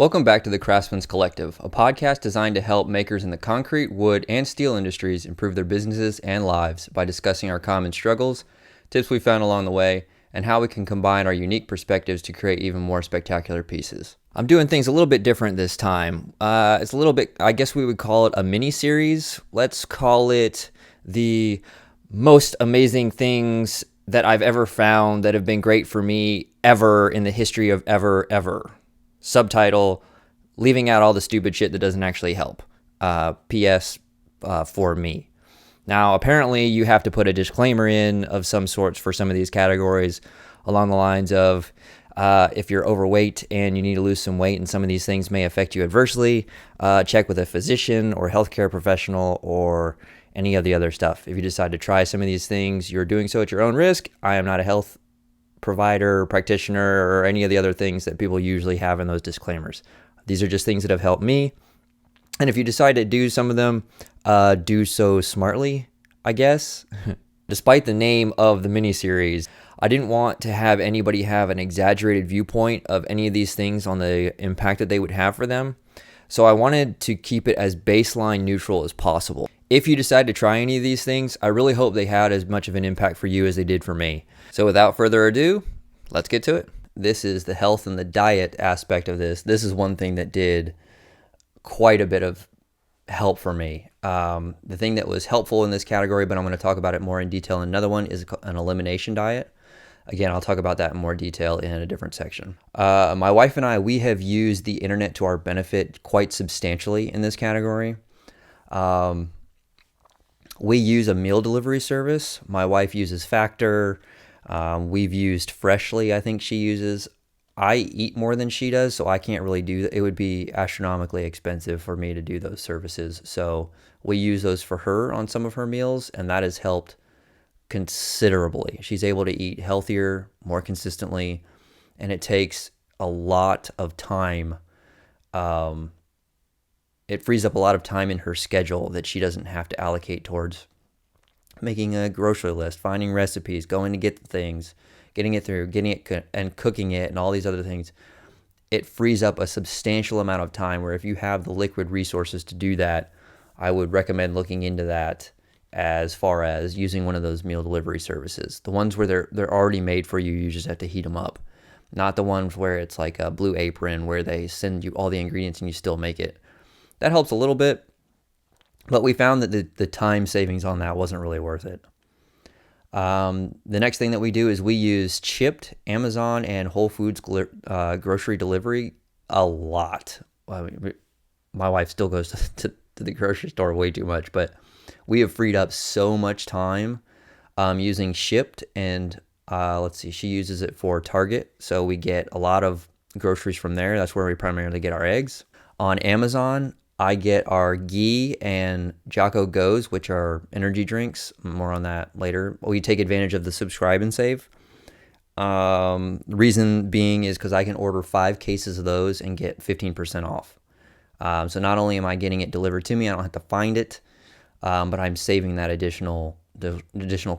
Welcome back to the Craftsman's Collective, a podcast designed to help makers in the concrete, wood, and steel industries improve their businesses and lives by discussing our common struggles, tips we found along the way, and how we can combine our unique perspectives to create even more spectacular pieces. I'm doing things a little bit different this time. It's a little bit, I guess we would call it a mini-series. Let's call it the most amazing things that I've ever found that have been great for me ever in the history of ever. Subtitle, leaving out all the stupid shit that doesn't actually help. P.S. For me. Now, apparently you have to put a disclaimer in of some sorts for some of these categories along the lines of if you're overweight and you need to lose some weight and some of these things may affect you adversely, check with a physician or healthcare professional or any of the other stuff. If you decide to try some of these things, you're doing so at your own risk. I am not a health provider, practitioner, or any of the other things that people usually have in those disclaimers. These are just things that have helped me. And if you decide to do some of them, do so smartly, I guess. Despite the name of the mini-series, I didn't want to have anybody have an exaggerated viewpoint of any of these things on the impact that they would have for them. So I wanted to keep it as baseline neutral as possible. If you decide to try any of these things, I really hope they had as much of an impact for you as they did for me. So without further ado, let's get to it. This is the health and the diet aspect of this. This is one thing that did quite a bit of help for me. The thing that was helpful in this category, but I'm going to talk about it more in detail in another one, is an elimination diet. Again, I'll talk about that in more detail in a different section. My wife and I, we have used the internet to our benefit quite substantially in this category. We use a meal delivery service. My wife uses Factor. We've used Freshly, I think she uses. I eat more than she does, so I can't really do that. It would be astronomically expensive for me to do those services. So we use those for her on some of her meals, and that has helped considerably. She's able to eat healthier, more consistently, and it takes a lot of time. It frees up a lot of time in her schedule that she doesn't have to allocate towards making a grocery list, finding recipes, going to get the things, getting it through, getting it and cooking it and all these other things. It frees up a substantial amount of time where if you have the liquid resources to do that, I would recommend looking into that as far as using one of those meal delivery services. The ones where they're already made for you, you just have to heat them up. Not the ones where it's like a Blue Apron where they send you all the ingredients and you still make it. That helps a little bit. But we found that the time savings on that wasn't really worth it. The next thing that we do is we use Chipped, Amazon, and Whole Foods grocery delivery a lot. My wife still goes to the grocery store way too much, but we have freed up so much time using Shipped, and let's see, she uses it for Target, so we get a lot of groceries from there. That's where we primarily get our eggs. On Amazon, I get our ghee and Jocko Goes, which are energy drinks. More on that later. We take advantage of the subscribe and save. Reason being is because I can order 5 cases of those and get 15% off. So not only am I getting it delivered to me, I don't have to find it, but I'm saving that additional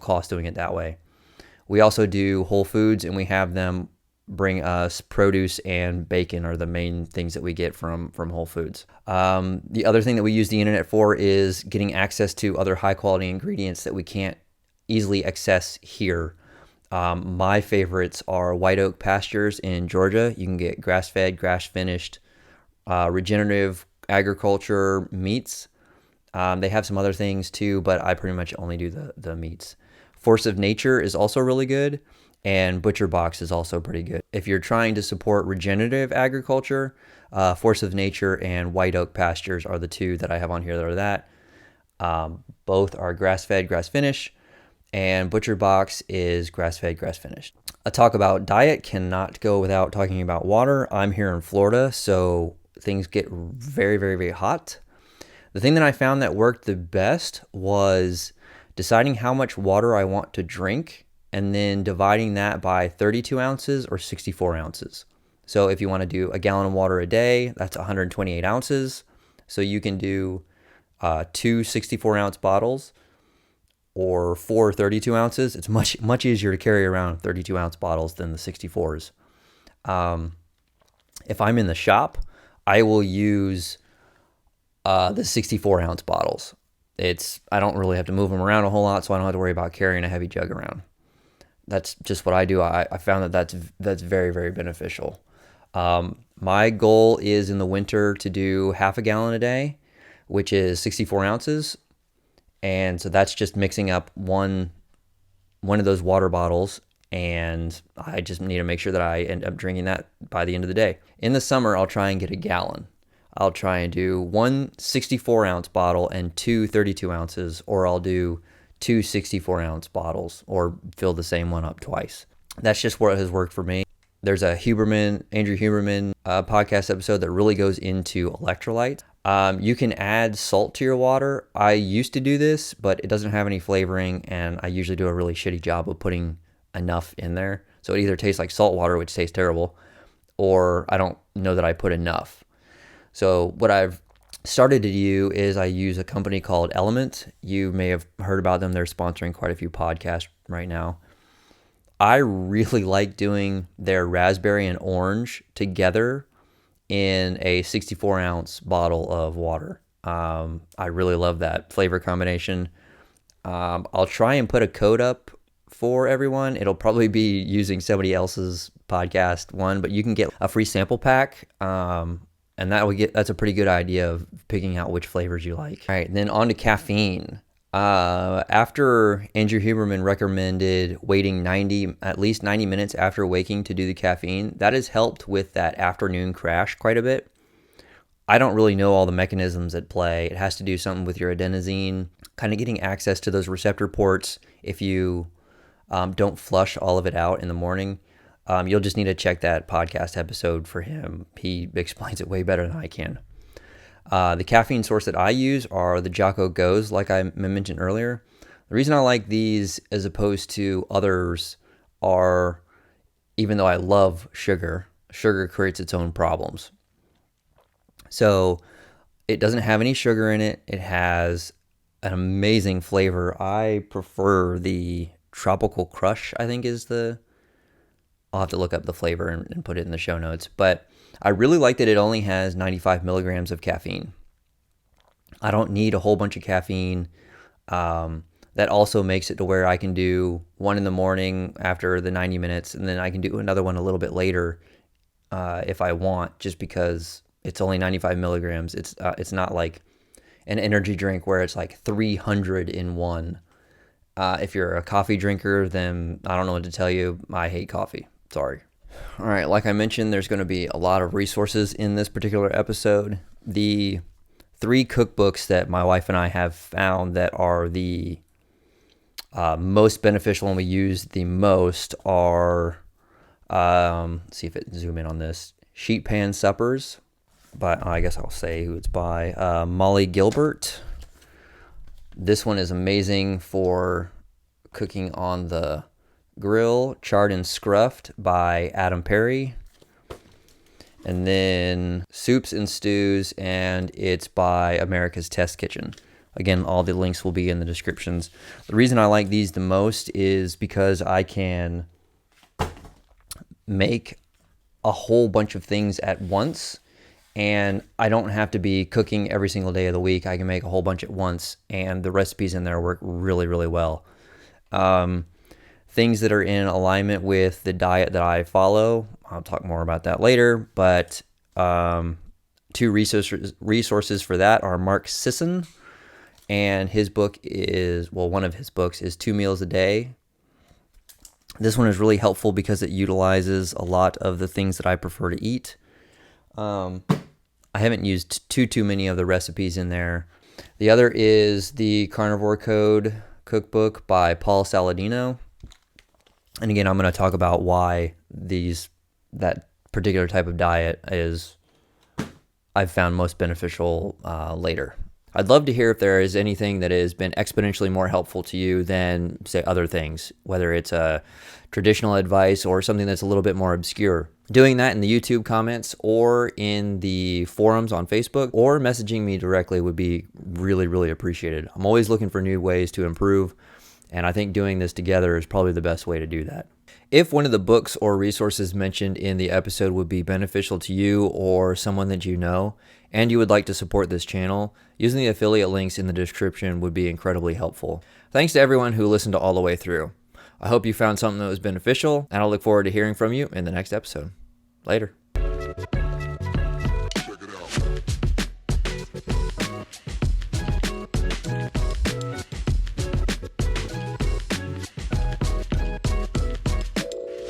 cost doing it that way. We also do Whole Foods, and we have them bring us produce and bacon are the main things that we get from Whole Foods. The other thing that we use the internet for is getting access to other high quality ingredients that we can't easily access here. My favorites are White Oak Pastures in Georgia. You can get grass-fed, grass-finished, regenerative agriculture meats. They have some other things too, but I pretty much only do the meats. Force of Nature is also really good. And Butcher Box is also pretty good. If you're trying to support regenerative agriculture, Force of Nature and White Oak Pastures are the two that I have on here that are that. Both are grass-fed, grass-finished, and Butcher Box is grass-fed, grass-finished. A talk about diet cannot go without talking about water. I'm here in Florida, so things get very, very, very hot. The thing that I found that worked the best was deciding how much water I want to drink and then dividing that by 32 ounces or 64 ounces. So if you want to do a gallon of water a day, that's 128 ounces. So you can do 2 64-ounce bottles or 4 32 ounces. It's much easier to carry around 32-ounce bottles than the 64s. If I'm in the shop, I will use the 64-ounce bottles. I don't really have to move them around a whole lot, so I don't have to worry about carrying a heavy jug around. That's just what I do. I found that's very, very beneficial. My goal is in the winter to do half a gallon a day, which is 64 ounces. And so that's just mixing up one of those water bottles, and I just need to make sure that I end up drinking that by the end of the day. In the summer, I'll try and get a gallon. I'll try and do one 64-ounce bottle and two 32 ounces, or I'll do two 64-ounce bottles, or fill the same one up twice. That's just what has worked for me. There's a Andrew Huberman podcast episode that really goes into electrolytes. You can add salt to your water. I used to do this, but it doesn't have any flavoring, and I usually do a really shitty job of putting enough in there. So it either tastes like salt water, which tastes terrible, or I don't know that I put enough. So what I've started to do is I use a company called Element. You may have heard about them. They're sponsoring quite a few podcasts right now. I really like doing their raspberry and orange together in a 64-ounce bottle of water. I really love that flavor combination. I'll try and put a code up for everyone. It'll probably be using somebody else's podcast one, but you can get a free sample pack. And that's a pretty good idea of picking out which flavors you like. All right, then on to caffeine. After Andrew Huberman recommended waiting at least 90 minutes after waking to do the caffeine, that has helped with that afternoon crash quite a bit. I don't really know all the mechanisms at play. It has to do something with your adenosine, kind of getting access to those receptor ports. If you don't flush all of it out in the morning, you'll just need to check that podcast episode for him. He explains it way better than I can. The caffeine source that I use are the Jocko Go's, like I mentioned earlier. The reason I like these as opposed to others are, even though I love sugar creates its own problems. So it doesn't have any sugar in it. It has an amazing flavor. I prefer the Tropical Crush, I think I'll have to look up the flavor and put it in the show notes. But I really like that it only has 95 milligrams of caffeine. I don't need a whole bunch of caffeine. That also makes it to where I can do one in the morning after the 90 minutes, and then I can do another one a little bit later if I want, just because it's only 95 milligrams. It's not like an energy drink where it's like 300 in one. If you're a coffee drinker, then I don't know what to tell you. I hate coffee. Sorry. All right, like I mentioned, there's going to be a lot of resources in this particular episode. The 3 cookbooks that my wife and I have found that are the most beneficial and we use the most are, let's see if it zoom in on this, Sheet Pan Suppers, but I guess I'll say who it's by, Molly Gilbert. This one is amazing for cooking on the grill. Charred and Scruffed by Adam Perry. And then Soups and Stews, and it's by America's Test Kitchen. Again, all the links will be in the descriptions. The reason I like these the most is because I can make a whole bunch of things at once, and I don't have to be cooking every single day of the week. I can make a whole bunch at once, and the recipes in there work really, really well. Things that are in alignment with the diet that I follow, I'll talk more about that later, but 2 resources for that are Mark Sisson, and his book is, one of his books is 2 Meals a Day. This one is really helpful because it utilizes a lot of the things that I prefer to eat. I haven't used too many of the recipes in there. The other is the Carnivore Code cookbook by Paul Saladino. And again, I'm going to talk about why that particular type of diet is I've found most beneficial later. I'd love to hear if there is anything that has been exponentially more helpful to you than, say, other things, whether it's traditional advice or something that's a little bit more obscure. Doing that in the YouTube comments or in the forums on Facebook or messaging me directly would be really, really appreciated. I'm always looking for new ways to improve, and I think doing this together is probably the best way to do that. If one of the books or resources mentioned in the episode would be beneficial to you or someone that you know, and you would like to support this channel, using the affiliate links in the description would be incredibly helpful. Thanks to everyone who listened all the way through. I hope you found something that was beneficial, and I'll look forward to hearing from you in the next episode. Later.